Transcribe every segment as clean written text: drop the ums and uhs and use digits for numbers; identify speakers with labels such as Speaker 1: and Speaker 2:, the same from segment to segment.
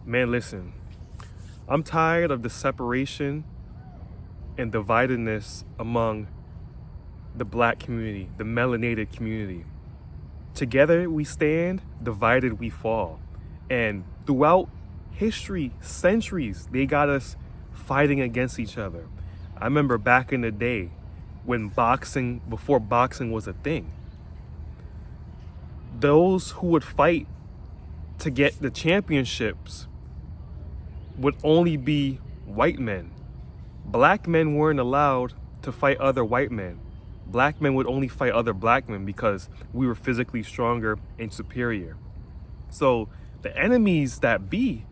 Speaker 1: Man, listen, I'm tired of the separation and dividedness among the black community, the melanated community. Together we stand, divided we fall. And throughout history, centuries, they got us fighting against each other. I remember back in the day when before boxing was a thing, those who would fight to get the championships would only be white men. Black men weren't allowed to fight other white men. Black men would only fight other black men because we were physically stronger and superior. So the enemies that be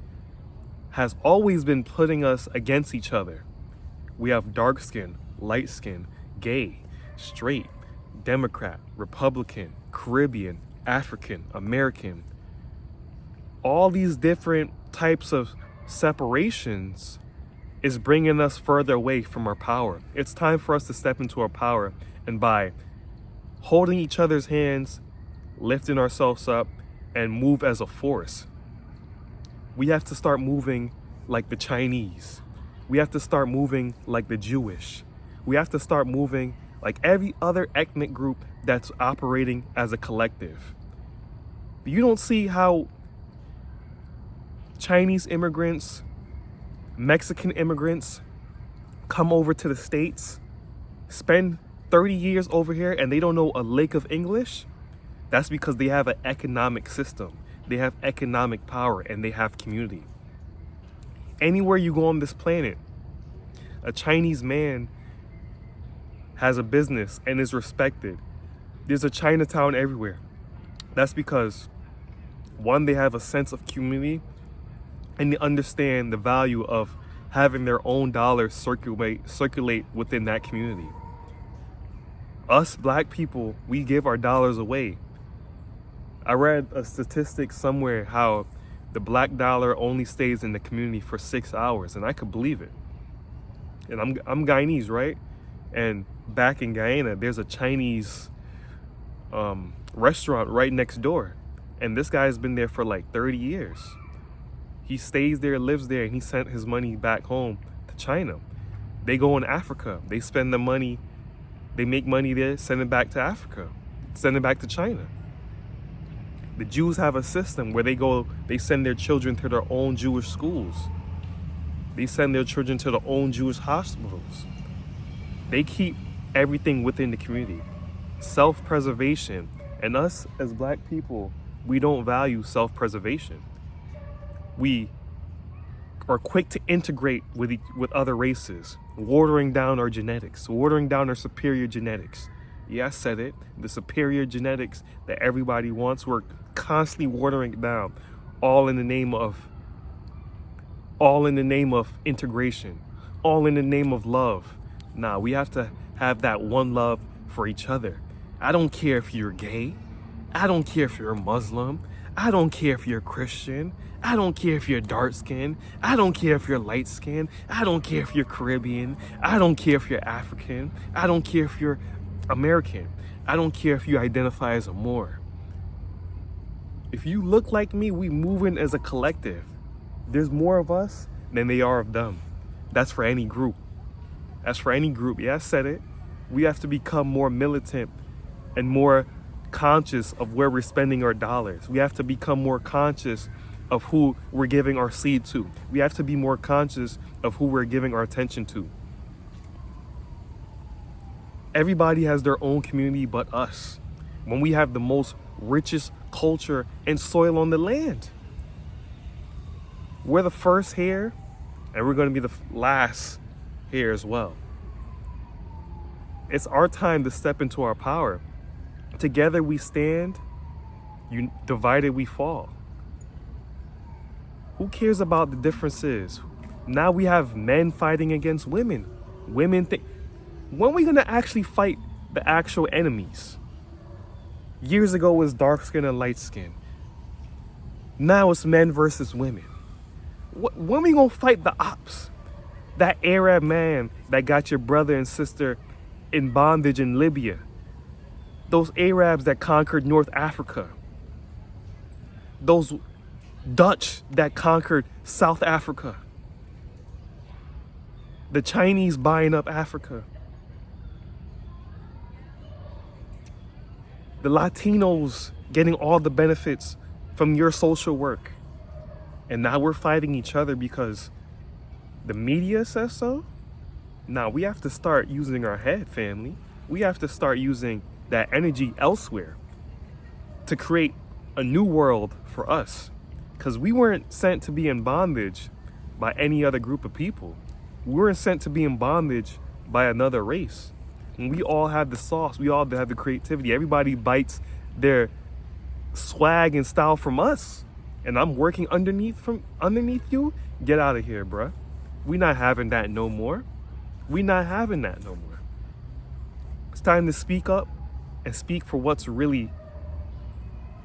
Speaker 1: has always been putting us against each other. We have dark skin, light skin, gay, straight, Democrat, Republican, Caribbean, African, American. All these different types of separations is bringing us further away from our power. It's time for us to step into our power, and by holding each other's hands, lifting ourselves up, and move as a force. We have to start moving like the Chinese. We have to start moving like the Jewish. We have to start moving like every other ethnic group that's operating as a collective. You don't see how Chinese immigrants, Mexican immigrants come over to the States, spend 30 years over here, and they don't know a lick of English? That's because they have an economic system. They have economic power and they have community. Anywhere you go on this planet, a Chinese man has a business and is respected. There's a Chinatown everywhere. That's because, one, they have a sense of community and they understand the value of having their own dollars circulate within that community. Us black people, we give our dollars away. I read a statistic somewhere how the black dollar only stays in the community for 6 hours, and I could believe it. And I'm Guyanese, right? And back in Guyana, there's a Chinese restaurant right next door, and this guy's been there for like 30 years. He stays there, lives there, and he sent his money back home to China. They go in Africa, they spend the money, they make money there, send it back to Africa, send it back to China. The Jews have a system where they send their children to their own Jewish schools. They send their children to their own Jewish hospitals. They keep everything within the community. Self-preservation. And us as black people, we don't value self-preservation. We are quick to integrate with other races, watering down our genetics, watering down our superior genetics. Yeah, I said it. The superior genetics that everybody wants, we're constantly watering it down, all in the name of integration, all in the name of love. Nah, we have to have that one love for each other. I don't care if you're gay. I don't care if you're a Muslim. I don't care if you're Christian. I don't care if you're dark skinned. I don't care if you're light skinned. I don't care if you're Caribbean. I don't care if you're African. I don't care if you're American. I don't care if you identify as a Moor. If you look like me, we moving as a collective. There's more of us than they are of them. That's for any group. That's for any group. Yeah, I said it. We have to become more militant and more conscious of where we're spending our dollars. We have to become more conscious of who we're giving our seed to. We have to be more conscious of who we're giving our attention to. Everybody has their own community but us. When we have the most richest culture and soil on the land. We're the first here, and we're going to be the last here as well. It's our time to step into our power. Together we stand, divided we fall. Who cares about the differences? Now we have men fighting against women. When are we going to actually fight the actual enemies? Years ago it was dark skin and light skin. Now it's men versus women. When are we going to fight the ops? That Arab man that got your brother and sister in bondage in Libya. Those Arabs that conquered North Africa. Those Dutch that conquered South Africa. The Chinese buying up Africa. The Latinos getting all the benefits from your social work. And now we're fighting each other because the media says so? Now we have to start using our head, family. We have to start using that energy elsewhere to create a new world for us. Because we weren't sent to be in bondage by any other group of people. We weren't sent to be in bondage by another race. And we all have the sauce. We all have the creativity. Everybody bites their swag and style from us. And I'm working underneath you. Get out of here, bruh. We not having that no more. We not having that no more. It's time to speak up and speak for what's really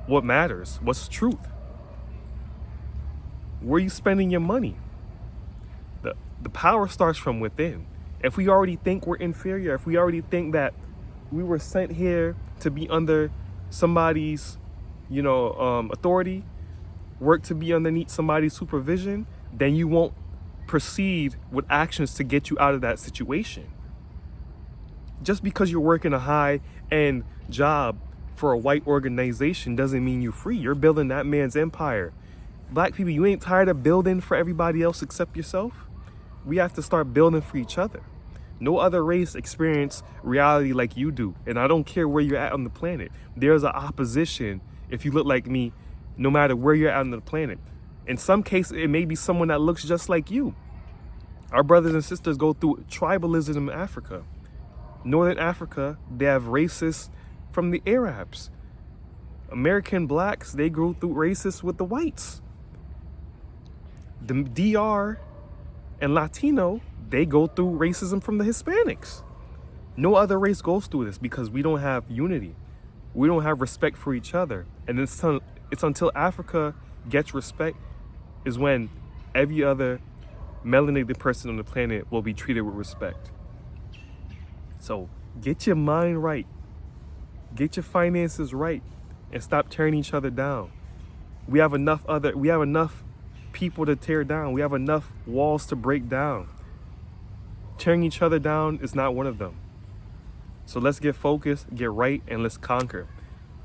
Speaker 1: what matters, what's truth. Where are you spending your money? The power starts from within. If we already think we're inferior, if we already think that we were sent here to be under somebody's, authority, work to be underneath somebody's supervision, then you won't proceed with actions to get you out of that situation. Just because you're working a high-end job for a white organization doesn't mean you're free. You're building that man's empire. Black people, you ain't tired of building for everybody else except yourself? We have to start building for each other. No other race experience reality like you do. And I don't care where you're at on the planet. There's an opposition if you look like me, no matter where you're at on the planet. In some cases, it may be someone that looks just like you. Our brothers and sisters go through tribalism in Africa. Northern Africa, they have racists from the Arabs. American blacks, they go through racists with the whites. The DR and Latino, they go through racism from the Hispanics. No other race goes through this because we don't have unity. We don't have respect for each other. And it's until Africa gets respect is when every other melanated person on the planet will be treated with respect. So get your mind right. Get your finances right and stop tearing each other down. We have enough people to tear down. We have enough walls to break down. Tearing each other down is not one of them. So let's get focused, get right, and let's conquer.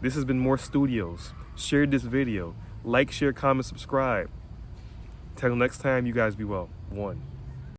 Speaker 1: This has been More Studios. Share this video. Like, share, comment, subscribe. Till next time, you guys be well. 1.